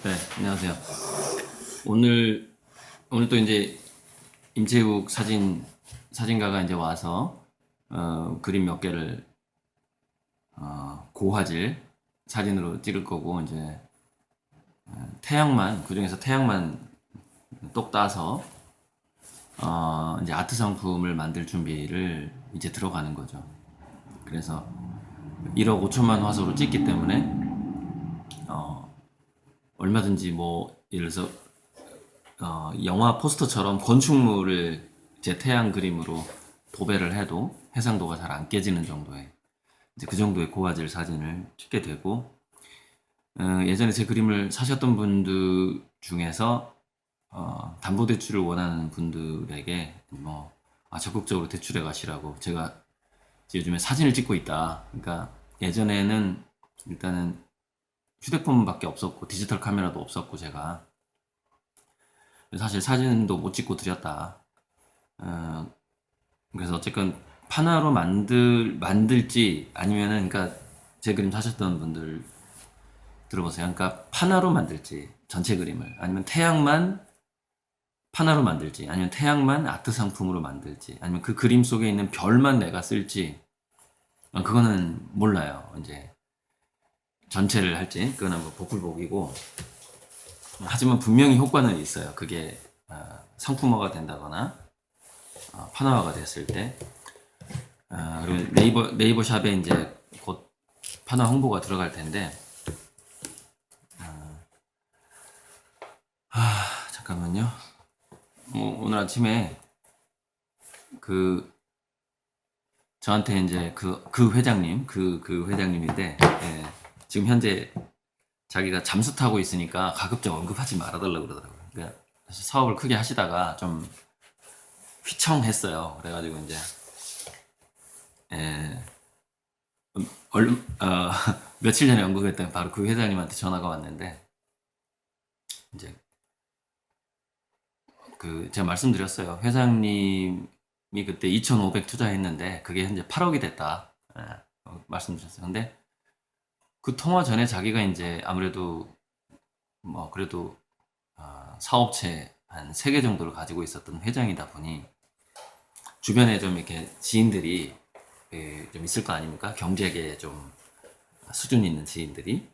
네, 안녕하세요. 오늘 오늘 또 이제 임채욱 사진가가 이제 와서 그림 몇 개를 고화질 사진으로 찍을 거고 이제 태양만 그중에서 태양만 똑 따서 이제 아트 상품을 만들 준비를 이제 들어가는 거죠. 그래서 1억 5천만 화소로 찍기 때문에 얼마든지 뭐 예를 들어서 영화 포스터처럼 건축물을 제 태양 그림으로 도배를 해도 해상도가 잘 안 깨지는 정도의 이제 그 정도의 고화질 사진을 찍게 되고 예전에 제 그림을 사셨던 분들 중에서 담보대출을 원하는 분들에게 뭐 적극적으로 대출해 가시라고 제가 요즘에 사진을 찍고 있다. 그러니까 예전에는 일단은 휴대폰밖에 없었고 디지털 카메라도 없었고 제가 사실 사진도 못 찍고 드렸다. 어, 그래서 어쨌건 판화로 만들지 아니면은 그러니까 제 그림 사셨던 분들 들어보세요. 그러니까 판화로 만들지 전체 그림을 아니면 태양만 판화로 만들지 아니면 태양만 아트 상품으로 만들지 아니면 그 그림 속에 있는 별만 내가 쓸지 그거는 몰라요. 이제 전체를 할지 그거는 뭐 복불복이고 하지만 분명히 효과는 있어요. 그게 상품화가 된다거나 판화화가 됐을 때 그리고 네이버 샵에 이제 곧 판화 홍보가 들어갈 텐데 잠깐만요. 오늘 아침에 그 저한테 이제 그 회장님 그 회장님인데 지금 현재 자기가 잠수 타고 있으니까 가급적 언급하지 말아달라고 그러더라고요. 그러니까 사실 사업을 크게 하시다가 좀 휘청했어요. 그래가지고 이제 예, 며칠 전에 언급했던 바로 그 회장님한테 전화가 왔는데 이제 그 제가 말씀드렸어요. 회장님이 그때 2,500 투자했는데 그게 현재 8억이 됐다. 말씀드렸어요. 근데 그 통화 전에 자기가 이제 아무래도 뭐 그래도 사업체 한 3개 정도를 가지고 있었던 회장이다 보니 주변에 좀 이렇게 지인들이 좀 있을 거 아닙니까? 경제계에 좀 수준 있는 지인들이.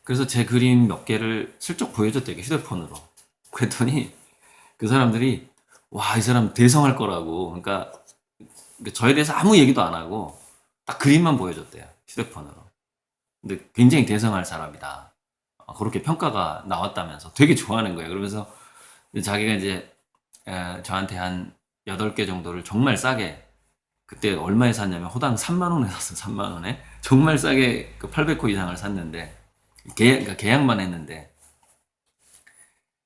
그래서 제 그림 몇 개를 슬쩍 보여줬대요. 휴대폰으로. 그랬더니 그 사람들이 와, 이 사람 대성할 거라고. 그러니까 저에 대해서 아무 얘기도 안 하고 딱 그림만 보여줬대요. 휴대폰으로. 근데 굉장히 대성할 사람이다. 그렇게 평가가 나왔다면서 되게 좋아하는 거예요. 그러면서 자기가 이제 저한테 한 8개 정도를 정말 싸게 그때 얼마에 샀냐면 호당 3만 원에 샀어. 3만 원에. 정말 싸게 그 800호 이상을 샀는데 그러니까 계약만 했는데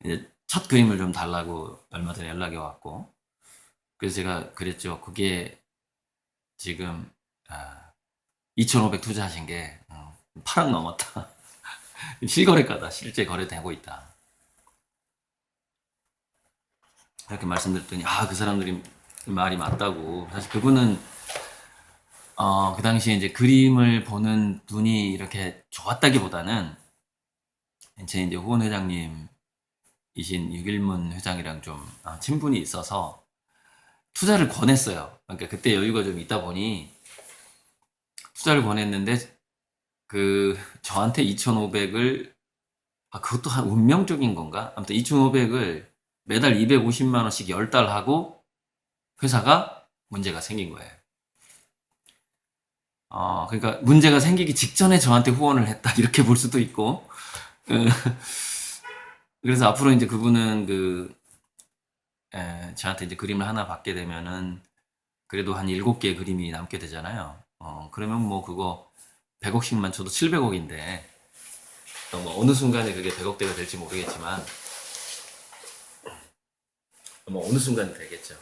이제 첫 그림을 좀 달라고 얼마 전에 연락이 왔고 그래서 제가 그랬죠. 그게 지금 2,500 투자하신 게 8억 넘었다. 실거래가다. 실제 거래되고 있다. 이렇게 말씀드렸더니 그 사람들이 말이 맞다고. 사실 그분은 그 당시에 이제 그림을 보는 눈이 이렇게 좋았다기보다는 제 이제 후원 회장님이신 유길문 회장이랑 좀 친분이 있어서 투자를 권했어요. 그러니까 그때 여유가 좀 있다 보니 투자를 권했는데 그 저한테 2,500을 그것도 한 운명적인 건가? 아무튼 2,500을 매달 250만 원씩 10달 하고 회사가 문제가 생긴 거예요. 그러니까 문제가 생기기 직전에 저한테 후원을 했다 이렇게 볼 수도 있고 그래서 앞으로 이제 그분은 저한테 이제 그림을 하나 받게 되면은 그래도 한 7개의 그림이 남게 되잖아요. 그러면 뭐 그거 100억씩만 쳐도 700억인데 뭐 어느 순간에 그게 100억대가 될지 모르겠지만 뭐 어느 순간에 되겠죠.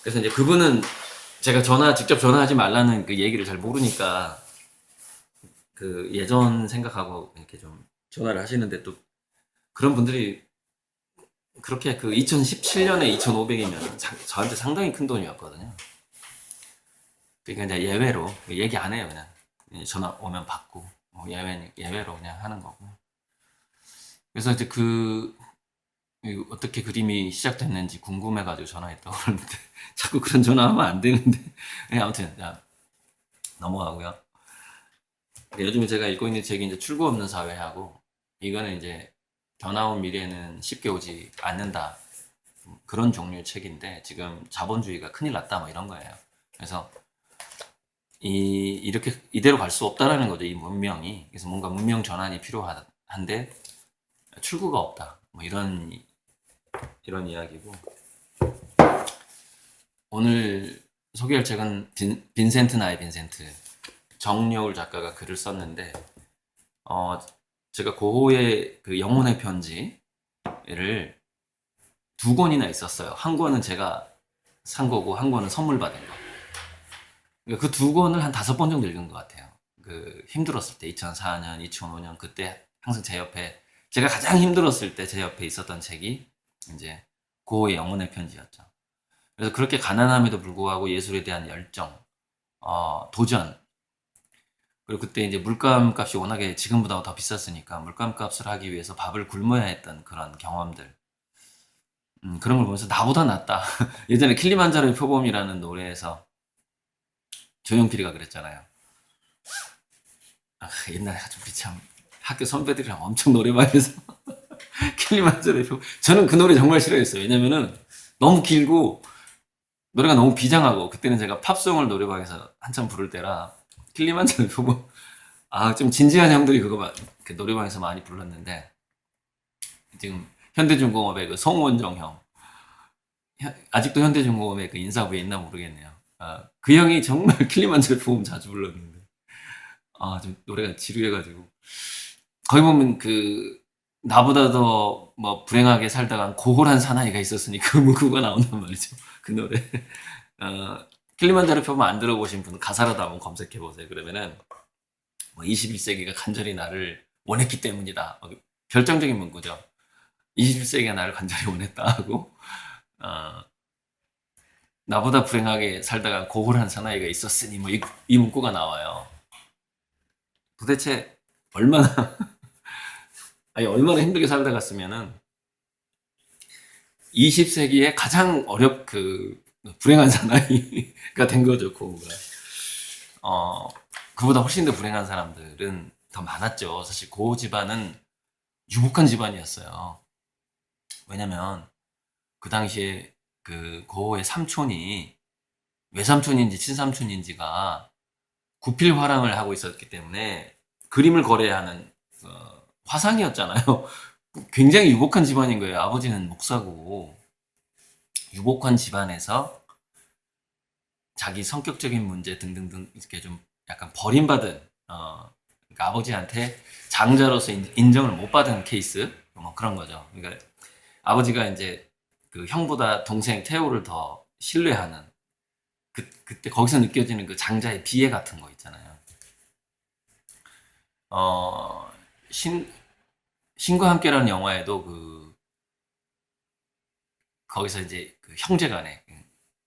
그래서 이제 그분은 제가 직접 전화하지 말라는 그 얘기를 잘 모르니까 그 예전 생각하고 이렇게 좀 전화를 하시는데 또 그런 분들이 그렇게 그 2017년에 2,500이면 저한테 상당히 큰 돈이었거든요. 그러니까 이제 예외로 얘기 안 해요, 그냥. 전화 오면 받고 뭐 예외로 그냥 하는 거고. 그래서 이제 어떻게 그림이 시작됐는지 궁금해가지고 전화했다고 그러는데 자꾸 그런 전화하면 안 되는데 아무튼 자, 넘어가고요. 요즘에 제가 읽고 있는 책이 이제 출구 없는 사회하고, 이거는 이제 더 나은 미래는 쉽게 오지 않는다, 그런 종류의 책인데, 지금 자본주의가 큰일 났다 뭐 이런 거예요. 그래서 이렇게 이대로 갈 수 없다라는 거죠, 이 문명이. 그래서 뭔가 문명 전환이 필요한데 출구가 없다, 뭐 이런 이야기고. 오늘 소개할 책은 빈센트 나의 빈센트, 정여울 작가가 글을 썼는데, 어, 제가 고호의 그 영혼의 편지를 두 권이나 있었어요. 한 권은 제가 산 거고, 한 권은 선물 받은 거. 그러니까 그 두 권을 한 5번 정도 읽은 것 같아요. 그 힘들었을 때, 2004년, 2005년, 그때 항상 제 옆에, 제가 가장 힘들었을 때 제 옆에 있었던 책이 이제 고호의 영혼의 편지였죠. 그래서 그렇게 가난함에도 불구하고 예술에 대한 열정, 도전, 그리고 그때 이제 물감 값이 워낙에 지금보다 더 비쌌으니까 물감 값을 하기 위해서 밥을 굶어야 했던 그런 경험들. 그런 걸 보면서 나보다 낫다. 예전에 킬리만자로의 표범이라는 노래에서 조용필이가 그랬잖아요. 옛날에 아주 우리 참 학교 선배들이랑 엄청 노래방에서 킬리만자로의 표범. 저는 그 노래 정말 싫어했어요. 왜냐면은 너무 길고 노래가 너무 비장하고, 그때는 제가 팝송을 노래방에서 한참 부를 때라 킬리만자로의 표범. 좀 진지한 형들이 그 노래방에서 많이 불렀는데, 지금 현대중공업의 그 송원정 형, 아직도 현대중공업의 그 인사부에 있나 모르겠네요. 그 형이 정말 킬리만자로 부음 자주 불렀는데, 좀 노래가 지루해가지고. 거기 보면 나보다 더 뭐 불행하게 살다간 고골한 사나이가 있었으니 그 문구가 나온단 말이죠. 그 노래. 킬리만자로 표범 안 들어보신 분은 가사라도 한번 검색해보세요. 그러면은, 뭐 21세기가 간절히 나를 원했기 때문이다, 결정적인 문구죠. 21세기가 나를 간절히 원했다 하고, 어, 나보다 불행하게 살다가 고골한 사나이가 있었으니 뭐 이 문구가 나와요. 도대체 얼마나 얼마나 힘들게 살다 갔으면은 20세기에 가장 불행한 사나이가 된 거죠, 고우가. 그보다 훨씬 더 불행한 사람들은 더 많았죠. 사실 고 집안은 유복한 집안이었어요. 왜냐면 그 당시에 그 고의 삼촌이 외삼촌인지 친삼촌인지가 구필화랑을 하고 있었기 때문에 그림을 거래하는 화상이었잖아요. 굉장히 유복한 집안인 거예요. 아버지는 목사고, 유복한 집안에서 자기 성격적인 문제 등등등 이렇게 좀 약간 버림받은, 그러니까 아버지한테 장자로서 인정을 못 받은 케이스, 뭐 그런 거죠. 그러니까 아버지가 이제 그 형보다 동생 태호를 더 신뢰하는, 그때 거기서 느껴지는 그 장자의 비애 같은 거 있잖아요. 어, 신, 신과 함께라는 영화에도 거기서 이제 그 형제 간에,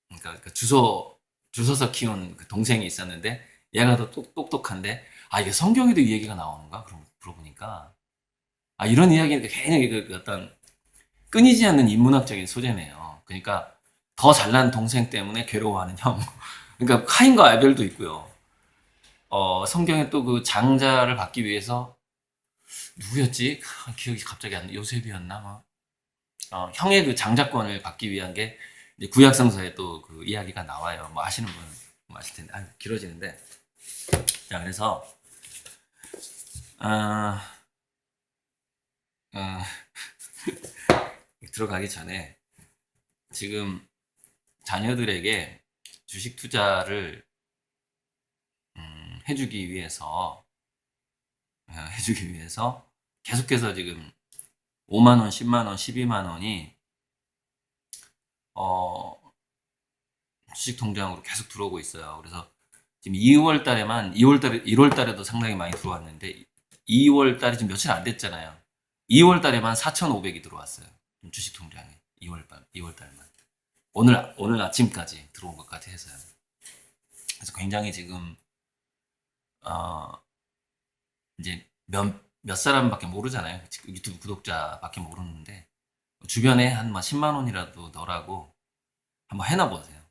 그러니까 그 주워서 키운 그 동생이 있었는데, 얘가 더 똑똑한데, 이게 성경에도 이 얘기가 나오는가? 그럼 물어보니까, 이런 이야기는 괜히 어떤 끊이지 않는 인문학적인 소재네요. 그러니까 더 잘난 동생 때문에 괴로워하는 형. 그러니까 카인과 아벨도 있고요. 성경에 또 그 장자를 받기 위해서 누구였지? 기억이 갑자기 안 나. 요셉이었나? 형의 그 장자권을 받기 위한 게 이제 구약성서에 또 그 이야기가 나와요. 뭐 아시는 분은 뭐 아실 텐데, 길어지는데. 자, 그래서 아, 아, 들어가기 전에 지금 자녀들에게 주식 투자를 해주기 위해서 계속해서 지금 5만 원, 10만 원, 12만 원이 주식 통장으로 계속 들어오고 있어요. 그래서 지금 2월 달에, 1월 달에도 상당히 많이 들어왔는데, 2월 달이 지금 며칠 안 됐잖아요. 2월 달에만 4,500이 들어왔어요. 주식 통장에. 2월 달만. 오늘 아침까지 들어온 것까지 해서요. 그래서 굉장히 지금 어, 이제 몇 사람밖에 모르잖아요. 유튜브 구독자밖에 모르는데 주변에 한 10만 원이라도 넣으라고 한번 해놔 보세요.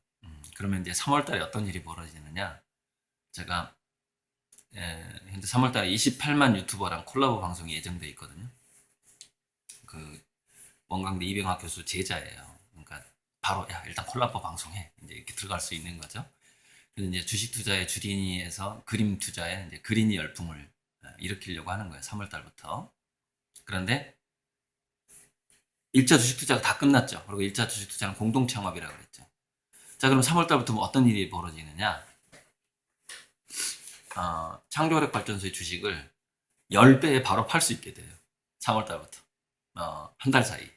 그러면 이제 3월 달에 어떤 일이 벌어지느냐? 제가 현재 3월 달에 28만 유튜버랑 콜라보 방송이 예정돼 있거든요. 그 원광대 이병학 교수 제자예요. 그러니까 바로 야 일단 콜라보 방송해 이제 이렇게 들어갈 수 있는 거죠. 그래서 이제 주식 투자의 주린이에서 그림 투자에 이제 그린이 열풍을 일으키려고 하는 거예요. 3월 달부터. 그런데 1차 주식 투자가 다 끝났죠. 그리고 1차 주식 투자는 공동 창업이라고 그랬죠. 자, 그럼 3월 달부터 뭐 어떤 일이 벌어지느냐? 창조력 발전소의 주식을 10배에 바로 팔 수 있게 돼요. 3월 달부터. 한 달 사이.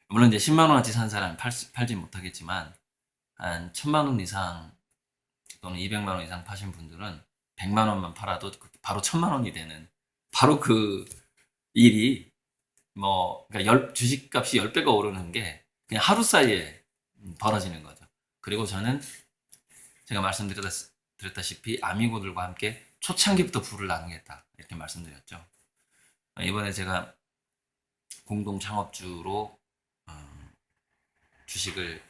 물론 이제 10만 원어치 산 사람은 팔지 못하겠지만 한 1000만 원 이상 또는 200만 원 이상 파신 분들은 100만 원만 팔아도 바로 1000만 원이 되는 바로 그 일이 그러니까 주식값이 10배가 오르는 게 그냥 하루 사이에 벌어지는 거죠. 그리고 저는 제가 말씀드렸다시피 아미고들과 함께 초창기부터 부를 나누겠다 이렇게 말씀드렸죠. 이번에 제가 공동 창업주로 주식을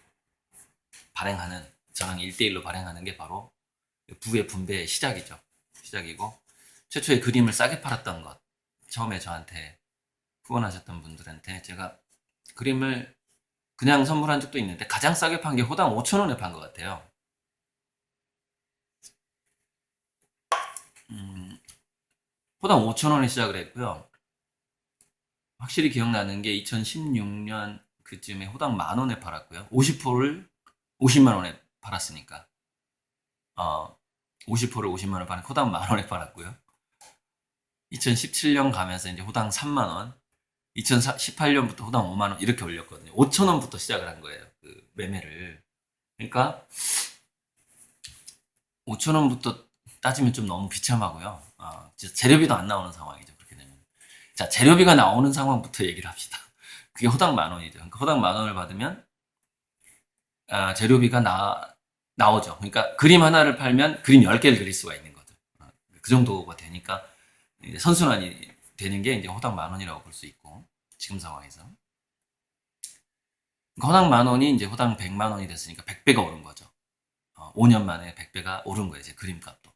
발행하는 저랑 1대1로 발행하는 게 바로 부의 분배의 시작이죠. 시작이고 최초의 그림을 싸게 팔았던 것 처음에 저한테 후원하셨던 분들한테 제가 그림을 그냥 선물한 적도 있는데 가장 싸게 판 게 호당 5,000원에 판 것 같아요. 호당 5,000원에 시작을 했고요. 확실히 기억나는 게 2016년 그쯤에 호당 10,000원에 팔았고요. 50%를 50만 원에 팔았으니까 50%를 50만 원에 파는 호당 10,000원에 팔았고요. 2017년 가면서 이제 호당 3만 원, 2018년부터 호당 5만 원 이렇게 올렸거든요. 5,000원부터 시작을 한 거예요. 그 매매를. 그러니까 5,000원부터 따지면 좀 너무 비참하고요. 재료비도 안 나오는 상황이죠. 그렇게 되면. 자, 재료비가 나오는 상황부터 얘기를 합시다. 그게 호당 10,000원이죠. 그러니까 호당 10,000원을 받으면 재료비가 나오죠. 그러니까 그림 하나를 팔면 그림 10개를 그릴 수가 있는 거죠. 그 정도가 되니까 선순환이 되는 게 이제 호당 10,000원이라고 볼 수 있고 지금 상황에서 호당 10,000원이 이제 호당 100만 원이 됐으니까 100배가 오른 거죠. 5년 만에 100배가 오른 거예요. 제 그림값도.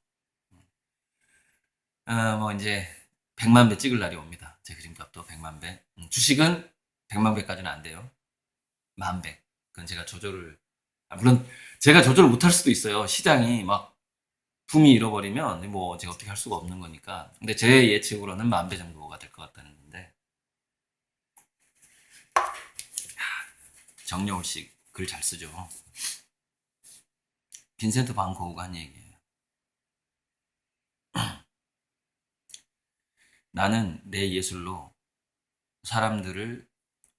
뭐 이제 100만 배 찍을 날이 옵니다. 제 그림값도 100만 배. 주식은 100만 배까지는 안 돼요. 10,000배. 그건 제가 조절을 물론 제가 조절을 못할 수도 있어요. 시장이 막 붐이 잃어버리면 뭐 제가 어떻게 할 수가 없는 거니까. 근데 제 예측으로는 10,000배 정도가 될 것 같다는 건데 정여울 씨 글 잘 쓰죠. 빈센트 반 고흐가 한 얘기예요. 나는 내 예술로 사람들을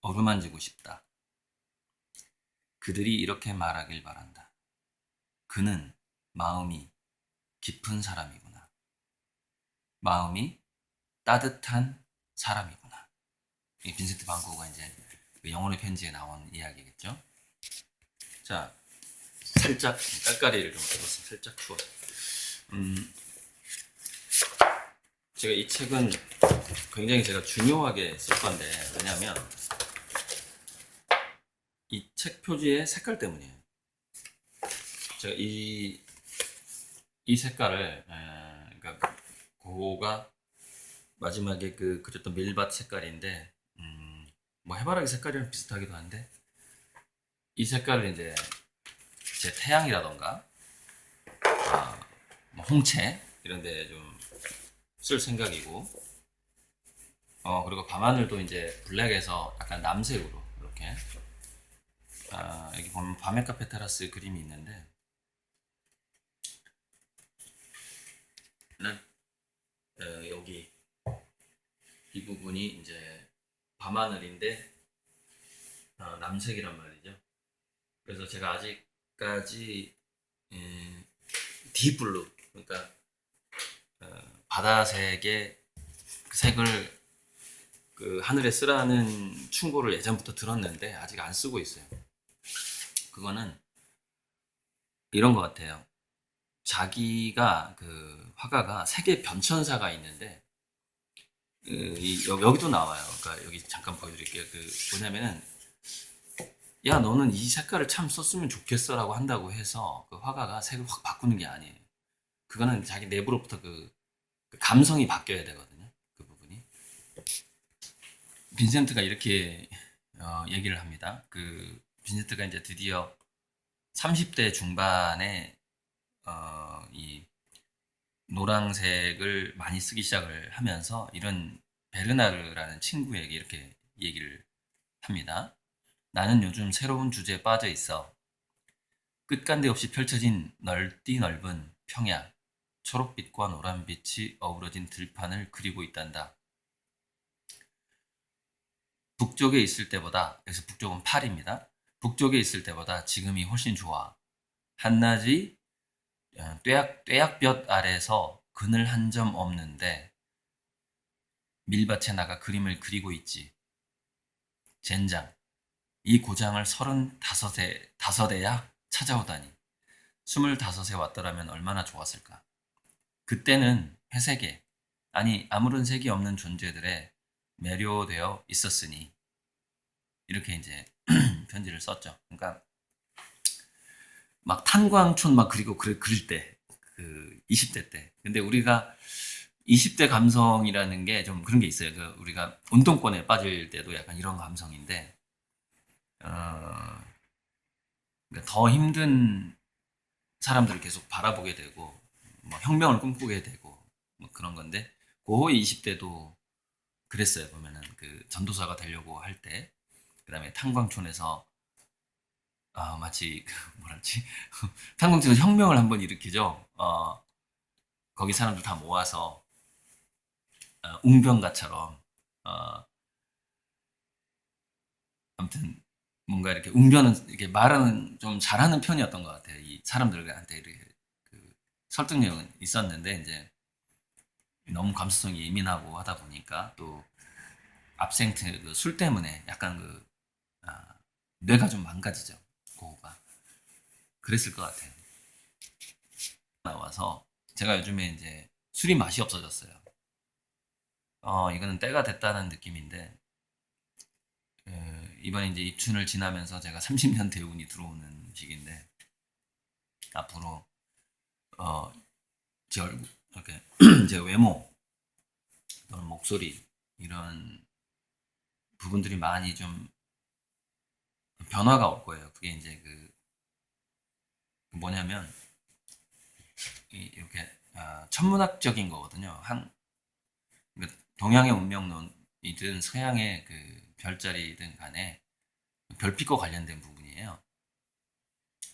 어루만지고 싶다. 그들이 이렇게 말하길 바란다. 그는 마음이 깊은 사람이구나. 마음이 따뜻한 사람이구나. 이 빈센트 반 고흐가 이제 그 영혼의 편지에 나온 이야기겠죠. 자, 살짝 깔깔이를 좀 해봤어. 살짝 추워. 제가 이 책은 굉장히 제가 중요하게 쓸 건데 왜냐하면 이 책 표지의 색깔 때문이에요. 제가 이 색깔을 그러니까 고가 마지막에 그렸던 밀밭 색깔인데 뭐 해바라기 색깔이랑 비슷하기도 한데 이 색깔을 이제 제 태양이라던가 뭐 홍채 이런데 좀 쓸 생각이고 그리고 밤하늘도 이제 블랙에서 약간 남색으로 이렇게 여기 보면 밤의 카페 테라스 그림이 있는데 여기 이 부분이 이제 밤하늘인데 남색이란 말이죠. 그래서 제가 아직까지 딥블루 그러니까 바다색의 그 색을 그 하늘에 쓰라는 충고를 예전부터 들었는데 아직 안 쓰고 있어요. 그거는 이런 것 같아요. 자기가 그 화가가 세계 변천사가 있는데 여기도 나와요. 그러니까 여기 잠깐 보여드릴게요. 그 뭐냐면은 야 너는 이 색깔을 참 썼으면 좋겠어라고 한다고 해서 그 화가가 색을 확 바꾸는 게 아니에요. 그거는 자기 내부로부터 그 감성이 바뀌어야 되거든요. 그 부분이. 빈센트가 이렇게 얘기를 합니다. 그 빈센트가 이제 드디어 30대 중반에 이 노란색을 많이 쓰기 시작을 하면서 이런 베르나르라는 친구에게 이렇게 얘기를 합니다. 나는 요즘 새로운 주제에 빠져 있어. 끝간데 없이 펼쳐진 넓은 평야, 초록빛과 노란빛이 어우러진 들판을 그리고 있단다. 북쪽에 있을 때보다, 여기서 북쪽은 팔입니다. 북쪽에 있을 때보다 지금이 훨씬 좋아. 한낮이 떼약볕 아래서 그늘 한 점 없는데 밀밭에 나가 그림을 그리고 있지. 젠장. 이 고장을 35에야 찾아오다니. 25에 왔더라면 얼마나 좋았을까. 그때는 회색에, 아니 아무런 색이 없는 존재들에 매료되어 있었으니. 이렇게 이제 편지를 썼죠. 그러니까 막 탄광촌 막 그리고 그릴 때, 그 20대 때. 근데 우리가 20대 감성이라는 게 좀 그런 게 있어요. 그 우리가 운동권에 빠질 때도 약간 이런 감성인데, 어, 그러니까 더 힘든 사람들을 계속 바라보게 되고, 뭐 혁명을 꿈꾸게 되고, 뭐 그런 건데, 고 20대도 그랬어요. 보면은 그 전도사가 되려고 할 때, 그 다음에 탄광촌에서 마치 뭐랄지 탄광촌에서 혁명을 한번 일으키죠. 거기 사람들 다 모아서 웅변가처럼 어, 아무튼 뭔가 이렇게 웅변은 이렇게 말하는 좀 잘하는 편이었던 것 같아요. 이 사람들한테 이렇게 그 설득력은 있었는데 이제 너무 감수성이 예민하고 하다 보니까 또 압생트 그 술 때문에 약간 아, 뇌가 좀 망가지죠. 고가 그랬을 것 같아요. 나와서 제가 요즘에 이제 술이 맛이 없어졌어요. 이거는 때가 됐다는 느낌인데 이번에 이제 입춘을 지나면서 제가 30년 대운이 들어오는 시기인데 앞으로 어, 제 얼굴 이렇게 제 외모 또는 목소리 이런 부분들이 많이 좀 변화가 올 거예요. 그게 이제 그 뭐냐면 이렇게 천문학적인 거거든요. 그러니까 동양의 운명론이든 서양의 그 별자리든 간에 별빛과 관련된 부분이에요.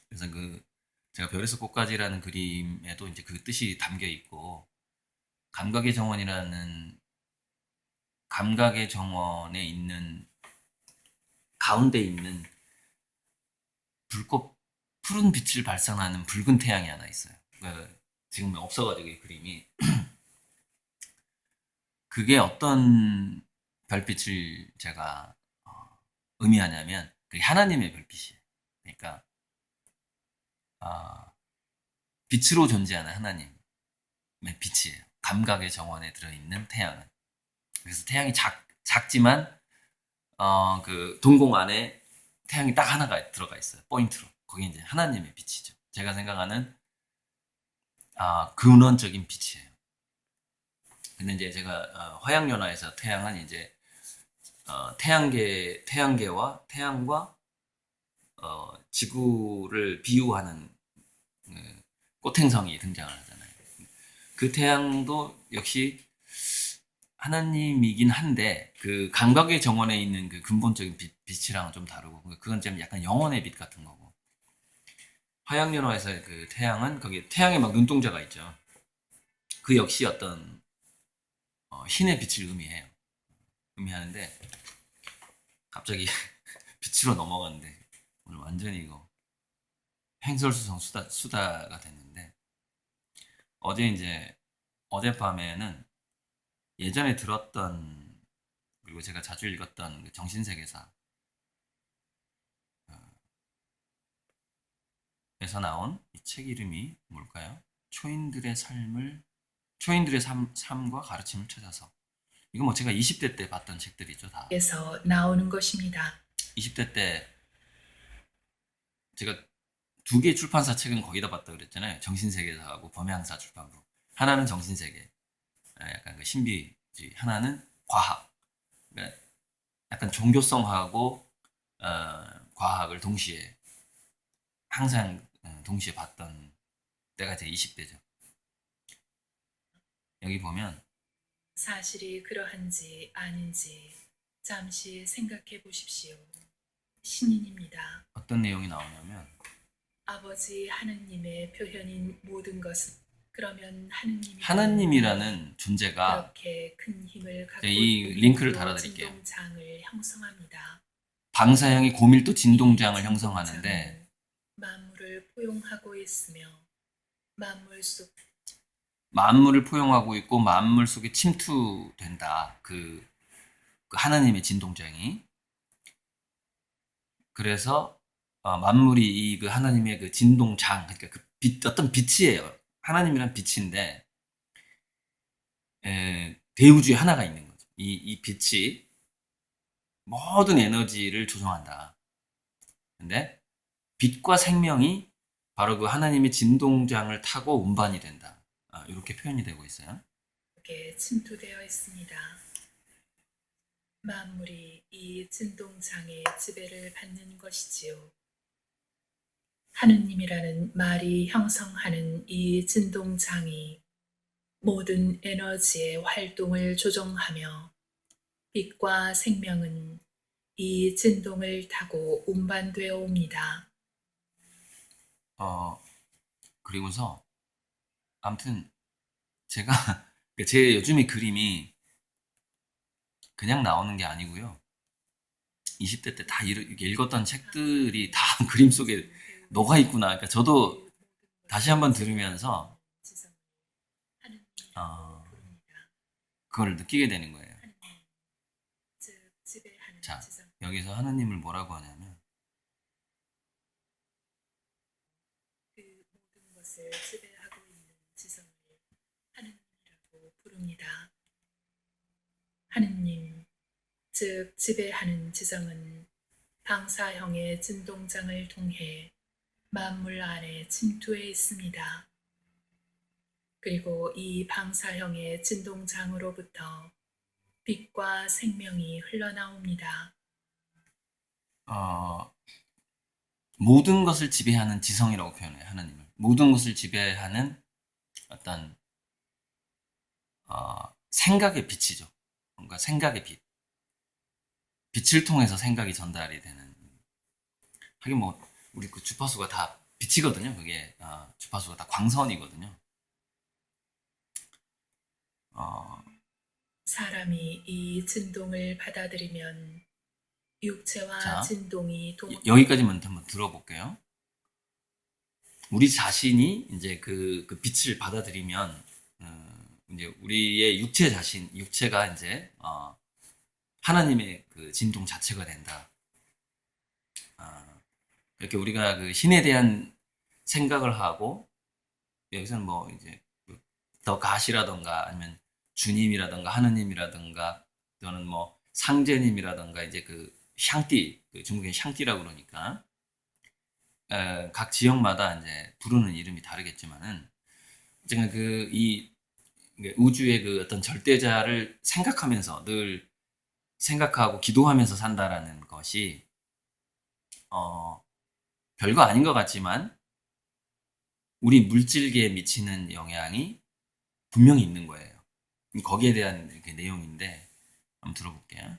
그래서 제가 별에서 꽃까지라는 그림에도 이제 그 뜻이 담겨 있고 감각의 정원이라는 감각의 정원에 있는 가운데 있는 붉고 푸른 빛을 발산하는 붉은 태양이 하나 있어요. 지금 없어가지고 이 그림이 그게 어떤 별빛을 제가 의미하냐면 그게 하나님의 별빛이에요. 그러니까 어, 빛으로 존재하는 하나님의 빛이에요. 감각의 정원에 들어있는 태양은. 그래서 태양이 작지만 그 동공 안에 태양이 딱 하나가 들어가 있어요. 포인트로. 거기 이제 하나님의 빛이죠. 제가 생각하는 근원적인 빛이에요. 근데 이제 제가 화양연화에서 태양은 이제 태양계와 태양과 지구를 비유하는 꽃행성이 등장을 하잖아요. 그 태양도 역시 하나님이긴 한데 그 감각의 정원에 있는 그 근본적인 빛이랑은 좀 다르고 그건 좀 약간 영혼의 빛 같은 거고 화양연화에서의 그 태양은 거기 태양에 막 눈동자가 있죠. 그 역시 어떤 신의 빛을 의미하는데 갑자기 빛으로 넘어갔는데 오늘 완전히 이거 횡설수성 수다가 됐는데 이제 어젯밤에는 예전에 들었던 그리고 제가 자주 읽었던 그 정신세계사 에서 나온 이 책 이름이 뭘까요? 초인들의 삶과 가르침을 찾아서. 이거 뭐 제가 20대 때 봤던 책들이죠, 다. 에서 나오는 것입니다. 20대 때 제가 두 개 출판사 책은 거기다 봤다 그랬잖아요. 정신세계사하고 범양사 출판부. 하나는 정신세계, 약간 그 신비주의. 하나는 과학. 그러니까 약간 종교성하고 과학을 동시에 항상 동시에 봤던 때가 제 20대죠. 여기 보면 사실이 그러한지 아닌지 잠시 생각해 보십시오. 신인입니다. 어떤 내용이 나오냐면 아버지 하느님의 표현인 모든 것은 그러면 하나님이라는 존재가 그렇게 큰 힘을 갖고 이 있는 링크를 또 달아드릴게요. 진동장을 형성합니다. 방사형이 고밀도 진동장을 이 형성하는데 진동장은 만물을 포용하고 있으며 만물을 포용하고 있고 만물 속에 침투된다. 그 하나님의 진동장이. 그래서 만물이 이 그 하나님의 그 진동장, 그러니까 그 어떤 빛이에요. 하나님이란 빛인데 대우주에 하나가 있는 거죠. 이 빛이 모든 에너지를 조종한다. 근데 빛과 생명이 바로 그 하나님의 진동장을 타고 운반이 된다. 이렇게 표현이 되고 있어요. 이렇게 침투되어 있습니다. 만물이 이 진동장의 지배를 받는 것이지요. 하느님이라는 말이 형성하는 이 진동장이 모든 에너지의 활동을 조정하며 빛과 생명은 이 진동을 타고 운반되어 옵니다. 그리고서 아무튼 제가 제 요즘에 그림이 그냥 나오는 게 아니고요. 20대 때 다 읽었던 책들이 다 그림 속에 녹아 있구나. 그러니까 저도 다시 한번 들으면서 그걸 느끼게 되는 거예요. 자, 여기서 하느님을 뭐라고 하냐면 그 모든 것을 지배하고 있는 지성을 하느님이라고 부릅니다. 하느님, 즉 지배하는 지성은 방사형의 진동장을 통해 만물 안에 침투해 있습니다. 그리고 이 방사형의 진동장으로부터 빛과 생명이 흘러나옵니다. 모든 것을 지배하는 지성이라고 표현해요. 하나님을. 모든 것을 지배하는 어떤 생각의 빛이죠. 뭔가 생각의 빛. 빛을 통해서 생각이 전달이 되는. 하긴 뭐 우리 그 주파수가 다 빛이거든요. 그게 주파수가 다 광선이거든요. 사람이 이 진동을 받아들이면 육체와 자, 진동이 여기까지만 한번 들어볼게요. 우리 자신이 이제 그 빛을 받아들이면 이제 우리의 육체가 이제 하나님의 그 진동 자체가 된다. 이렇게 우리가 그 신에 대한 생각을 하고 여기서는 뭐 이제 더 가시라던가 아니면 주님이라던가 하느님이라던가 또는 뭐 상제님이라던가 이제 그 샹띠, 그 중국의 샹띠라고 그러니까 각 지역마다 이제 부르는 이름이 다르겠지만은 어쨌든 이 우주의 그 어떤 절대자를 생각하면서 늘 생각하고 기도하면서 산다라는 것이 별거 아닌 것 같지만 우리 물질계에 미치는 영향이 분명히 있는 거예요. 거기에 대한 이렇게 내용인데 한번 들어볼게요.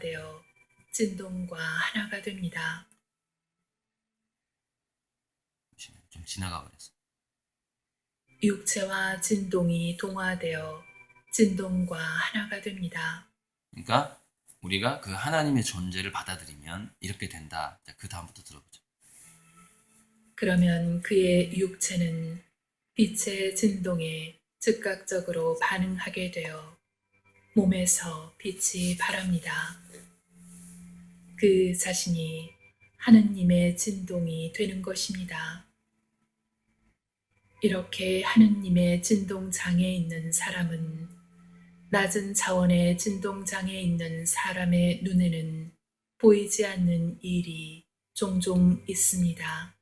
되어 진동과 하나가 됩니다. 좀 지나가 버렸어. 육체와 진동이 동화되어 진동과 하나가 됩니다. 그러니까 우리가 그 하나님의 존재를 받아들이면 이렇게 된다. 자, 그 다음부터 들어보죠. 그러면 그의 육체는 빛의 진동에 즉각적으로 반응하게 되어 몸에서 빛이 발합니다. 그 자신이 하느님의 진동이 되는 것입니다. 이렇게 하느님의 진동장에 있는 사람은 낮은 차원의 진동장에 있는 사람의 눈에는 보이지 않는 일이 종종 있습니다.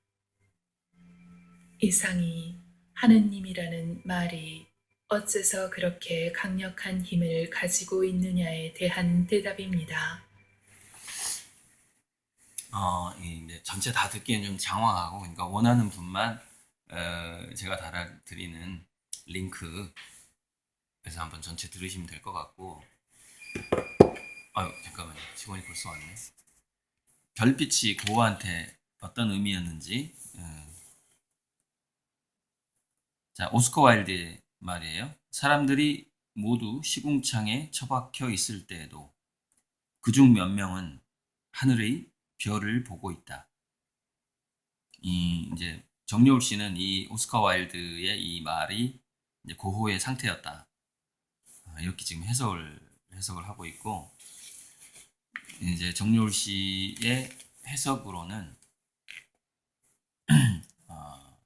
이상이 하느님이라는 말이 어째서 그렇게 강력한 힘을 가지고 있느냐에 대한 대답입니다. 이제 전체 다 듣기엔 좀 장황하고, 그러니까 원하는 분만 제가 달아드리는 링크에서 한번 전체 들으시면 될 것 같고, 아유 잠깐만요. 직원이 벌써 왔네. 별빛이 고호한테 어떤 의미였는지, 자 오스커 와일드의 말이에요. 사람들이 모두 시궁창에 처박혀 있을 때에도 그중 몇 명은 하늘의 별을 보고 있다. 이 이제 정여울 씨는 이 오스카 와일드의 이 말이 이제 고호의 상태였다. 이렇게 지금 해석을 하고 있고, 이제 정여울 씨의 해석으로는 어,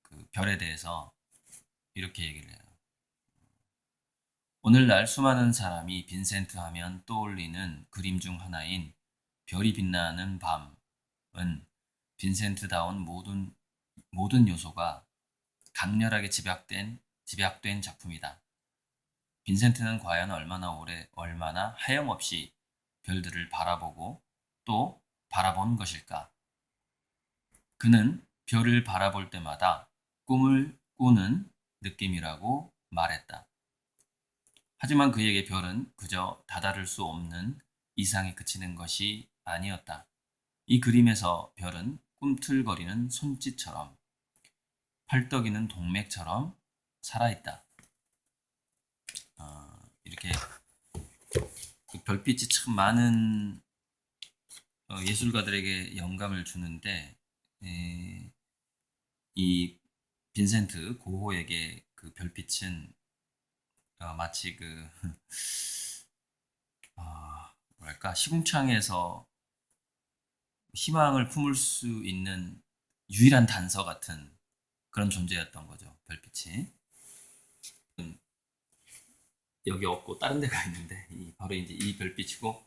그 별에 대해서 이렇게 얘기를 해요. 오늘날 수많은 사람이 빈센트 하면 떠올리는 그림 중 하나인 별이 빛나는 밤은 빈센트다운 모든 요소가 강렬하게 집약된 작품이다. 빈센트는 과연 얼마나 하염없이 별들을 바라보고 또 바라본 것일까? 그는 별을 바라볼 때마다 꿈을 꾸는 느낌이라고 말했다. 하지만 그에게 별은 그저 다다를 수 없는 이상에 그치는 것이 아니었다. 이 그림에서 별은 꿈틀거리는 손짓처럼, 펄떡이는 동맥처럼 살아있다. 이렇게 그 별빛이 참 많은 예술가들에게 영감을 주는데, 이 빈센트 고호에게 그 별빛은 마치 뭐랄까 시궁창에서 희망을 품을 수 있는 유일한 단서 같은 그런 존재였던 거죠. 별빛이 여기 없고 다른 데가 있는데 바로 이제 이 별빛이고,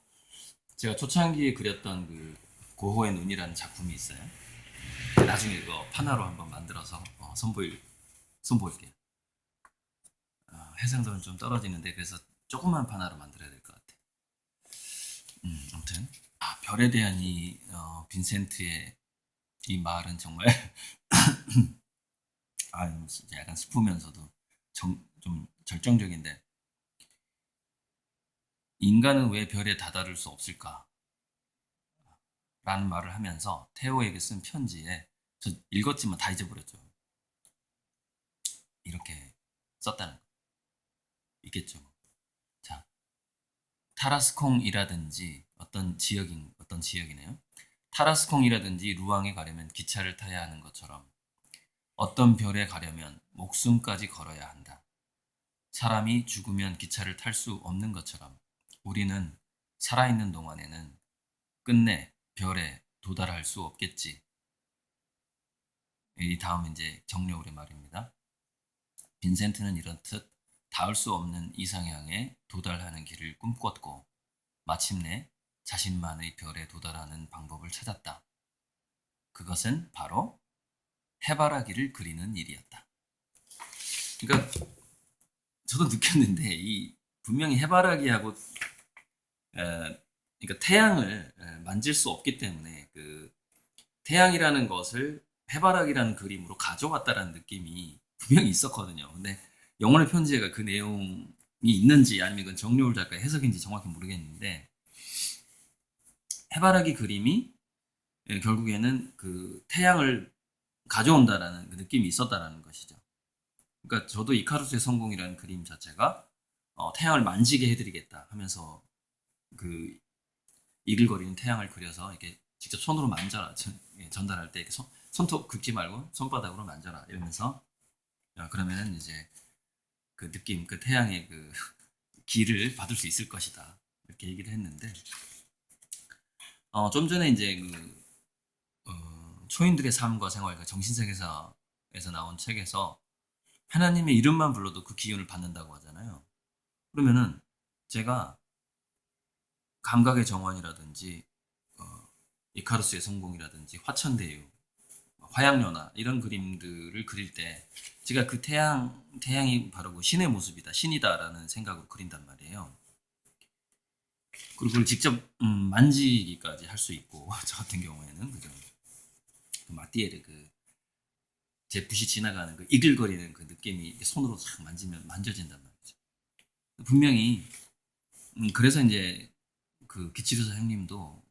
제가 초창기에 그렸던 그 고호의 눈이라는 작품이 있어요. 나중에 이거 판화로 한번 만들어서 선보일게요. 해상도는 좀 떨어지는데 그래서 조그만 판화로 만들어야 될 것 같아. 아무튼 별에 대한 이 빈센트의 이 말은 정말 진짜 약간 슬프면서도 좀 절정적인데, 인간은 왜 별에 다다를 수 없을까? 라는 말을 하면서 테오에게 쓴 편지에, 저 읽었지만 다 잊어버렸죠. 이렇게 썼다는 거. 있겠죠. 자, 타라스콩이라든지 어떤 지역이네요. 타라스콩이라든지 루앙에 가려면 기차를 타야 하는 것처럼 어떤 별에 가려면 목숨까지 걸어야 한다. 사람이 죽으면 기차를 탈 수 없는 것처럼 우리는 살아있는 동안에는 끝내 별에 도달할 수 없겠지. 이 다음 이제 정여울의 말입니다. 빈센트는 이렇듯 닿을 수 없는 이상향에 도달하는 길을 꿈꿨고 마침내 자신만의 별에 도달하는 방법을 찾았다. 그것은 바로 해바라기를 그리는 일이었다. 그러니까 저도 느꼈는데 이 분명히 해바라기하고 그러니까 태양을 만질 수 없기 때문에 그 태양이라는 것을 해바라기라는 그림으로 가져왔다라는 느낌이 분명히 있었거든요. 근데 영혼의 편지가 그 내용이 있는지 아니면 이건 정여울 작가의 해석인지 정확히 모르겠는데, 해바라기 그림이 결국에는 그 태양을 가져온다라는 그 느낌이 있었다라는 것이죠. 그러니까 저도 이카루스의 성공이라는 그림 자체가 태양을 만지게 해드리겠다 하면서 그 이글거리는 태양을 그려서 이렇게 직접 손으로 만져라, 전달할 때 이렇게 손톱 긁지 말고 손바닥으로 만져라 이러면서, 그러면은 이제 그 느낌, 그 태양의 그 기를 받을 수 있을 것이다 이렇게 얘기를 했는데, 좀 전에 이제 초인들의 삶과 생활, 그 정신세계사에서 나온 책에서 하나님의 이름만 불러도 그 기운을 받는다고 하잖아요. 그러면은 제가 감각의 정원이라든지 이카루스의 성공이라든지 화천대유, 화양연화 이런 그림들을 그릴 때 제가 그 태양이 바로 그 신의 모습이다, 신이다라는 생각으로 그린단 말이에요. 그리고 그걸 직접 만지기까지 할 수 있고 저 같은 경우에는 그죠. 그 마띠에르 제 붓이 지나가는 그 이글거리는 그 느낌이 이렇게 손으로 싹 만지면 만져진단 말이죠. 분명히 그래서 이제 그 기치루사 형님도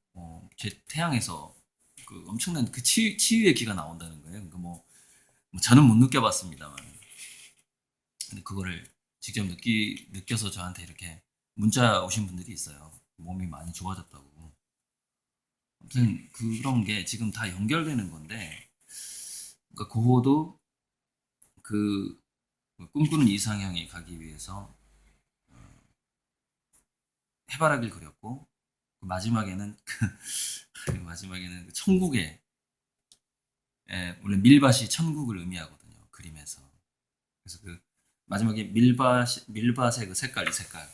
제 태양에서 그 엄청난 그 치유의 기가 나온다는 거예요. 그러니까 뭐 저는 못 느껴봤습니다만, 근데 그거를 직접 느껴서 저한테 이렇게 문자 오신 분들이 있어요. 몸이 많이 좋아졌다고. 아무튼 그런 게 지금 다 연결되는 건데, 그러니까 고호도 그 꿈꾸는 이상향에 가기 위해서 해바라기를 그렸고, 마지막에는 마지막에는 그 천국에, 원래 밀밭이 천국을 의미하거든요, 그림에서. 그래서 그 마지막에 밀밭의 그 색깔, 이 색깔,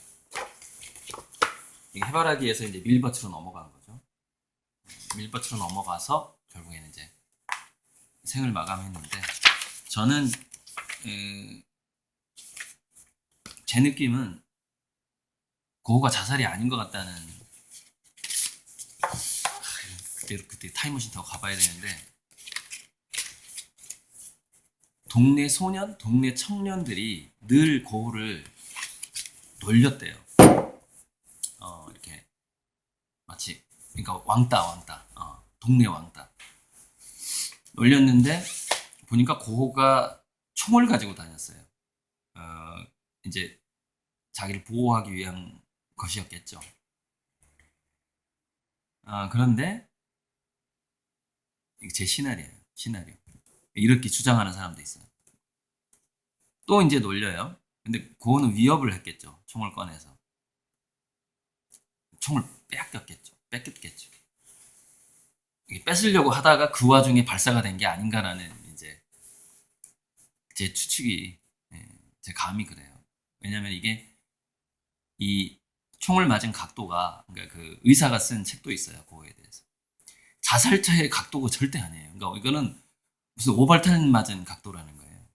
이게 해바라기에서 이제 밀밭으로 넘어간 거죠. 밀밭으로 넘어가서 결국에는 이제 생을 마감했는데, 저는 제 느낌은 고우가 자살이 아닌 것 같다는. 그때 타임머신 타고 가봐야 되는데, 동네 소년, 동네 청년들이 늘 고우를 놀렸대요. 이렇게 마치, 그러니까 왕따, 동네 왕따 놀렸는데, 보니까 고호가 총을 가지고 다녔어요. 이제 자기를 보호하기 위한 것이었겠죠. 그런데 이게 제 시나리오예요. 이렇게 주장하는 사람도 있어요. 또 이제 놀려요. 근데 고호는 위협을 했겠죠. 총을 꺼내서. 총을 뺏겼겠죠. 이게 뺏으려고 하다가 그 와중에 발사가 된 게 아닌가라는 이제 제 추측이, 제 감이 그래요. 왜냐면 이게 이 총을 맞은 각도가, 그러니까 그 의사가 쓴 책도 있어요. 고호에 대해서. 자살자의 각도가 절대 아니에요. 그러니까 이거는 무슨 오발탄 맞은 각도라는 거예요.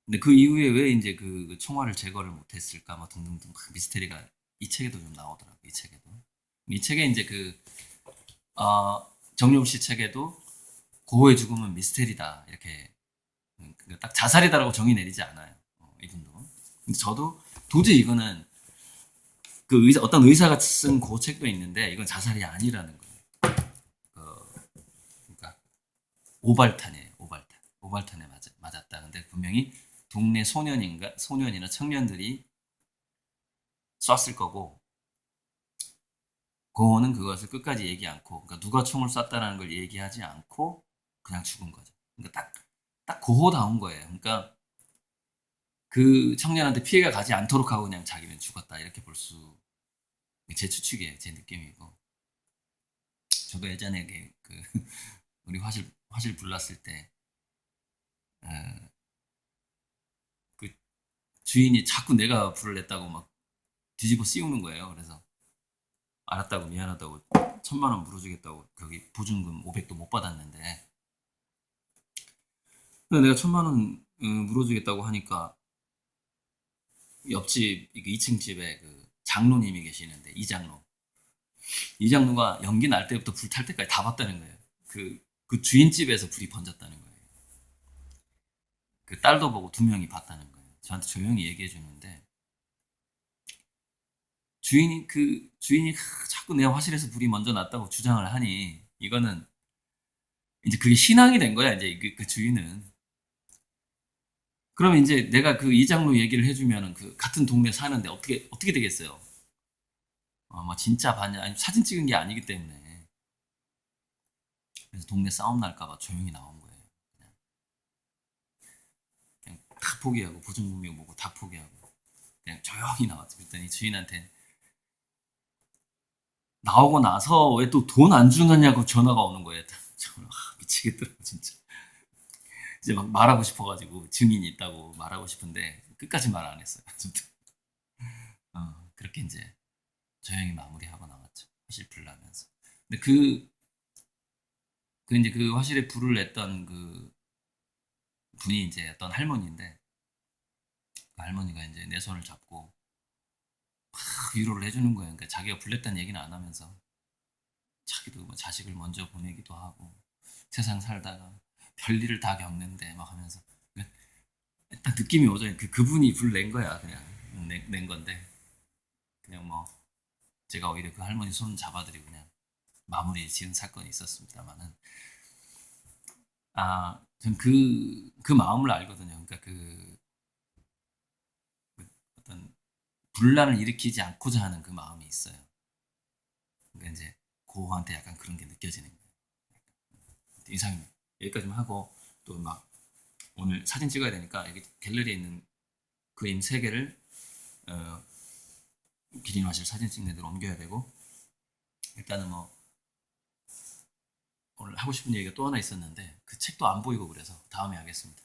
근데 그 이후에 왜 이제 그 총알을 제거를 못했을까, 뭐 등등등 미스테리가 이 책에도 좀 나오더라고요. 이 책에 이제 정용 씨 책에도 고호의 죽음은 미스테리다 이렇게, 그러니까 딱 자살이다라고 정의 내리지 않아요. 이분도. 근데 저도 도저히 이거는 어떤 의사가 쓴 그 책도 있는데 이건 자살이 아니라는 거예요. 그러니까 오발탄이에요. 오발탄에 맞았다. 근데 분명히 동네 소년이나 청년들이 쐈을 거고, 고호는 그것을 끝까지 얘기 않고, 그러니까 누가 총을 쐈다라는 걸 얘기하지 않고 그냥 죽은 거죠. 그러니까 딱 고호다운 거예요. 그러니까 그 청년한테 피해가 가지 않도록 하고 그냥 자기는 죽었다 이렇게 볼 수, 제 추측이에요. 제 느낌이고. 저도 예전에 우리 화실 불났을 때 그 주인이 자꾸 내가 불을 냈다고 막 뒤집어 씌우는 거예요. 그래서 알았다고, 미안하다고 1,000만 원 물어주겠다고, 거기 보증금 500도 못 받았는데, 근데 내가 1,000만 원 물어주겠다고 하니까 옆집 2층 집에 그 장로님이 계시는데, 이장로가 연기 날 때부터 불 탈 때까지 다 봤다는 거예요. 그 주인집에서 불이 번졌다는 거예요. 그 딸도 보고 2명이 봤다는 거예요. 저한테 조용히 얘기해 주는데, 주인이 자꾸 내 화실에서 불이 먼저 났다고 주장을 하니, 이거는 이제 그게 신앙이 된 거야. 이제 그 주인은. 그러면 이제 내가 그 이장로 얘기를 해주면은 그 같은 동네 사는데 어떻게 되겠어요? 뭐 진짜 봤냐? 아니, 사진 찍은 게 아니기 때문에. 그래서 동네 싸움 날까봐 조용히 나온 거예요. 그냥 다 포기하고, 보증금이 뭐고 다 포기하고 그냥 조용히 나왔죠. 그랬더니 주인한테 나오고 나서 왜 또 돈 안 주느냐고 전화가 오는 거예요. 정말 미치겠더라고 진짜. 이제 막 말하고 싶어가지고 증인이 있다고 말하고 싶은데 끝까지 말 안 했어요. 그렇게 이제 조용히 마무리하고 나왔죠. 화실 불 나면서. 근데 그 이제 그 화실에 불을 냈던 그 분이 이제 어떤 할머니인데 그 할머니가 이제 내 손을 잡고 막 위로를 해주는 거예요. 그러니까 자기가 불냈다는 얘기는 안 하면서 자기도 뭐 자식을 먼저 보내기도 하고 세상 살다가 별일을 다 겪는데 막 하면서 그러니까 딱 느낌이 오죠. 그분이 불 낸 거야. 그냥 낸 건데 그냥 뭐 제가 오히려 그 할머니 손 잡아드리고 그냥 마무리 지은 사건이 있었습니다만은 전 그 마음을 알거든요. 그러니까 그 어떤 분란을 일으키지 않고자 하는 그 마음이 있어요. 그러니까 이제 고한테 약간 그런 게 느껴지는 거예요. 이상입니다. 여기까지만 하고 또 막 오늘 사진 찍어야 되니까 여기 갤러리에 있는 그림 3개를 기린 화실 사진 찍는 데로 옮겨야 되고 일단은 뭐 오늘 하고 싶은 얘기가 또 하나 있었는데 그 책도 안 보이고 그래서 다음에 하겠습니다.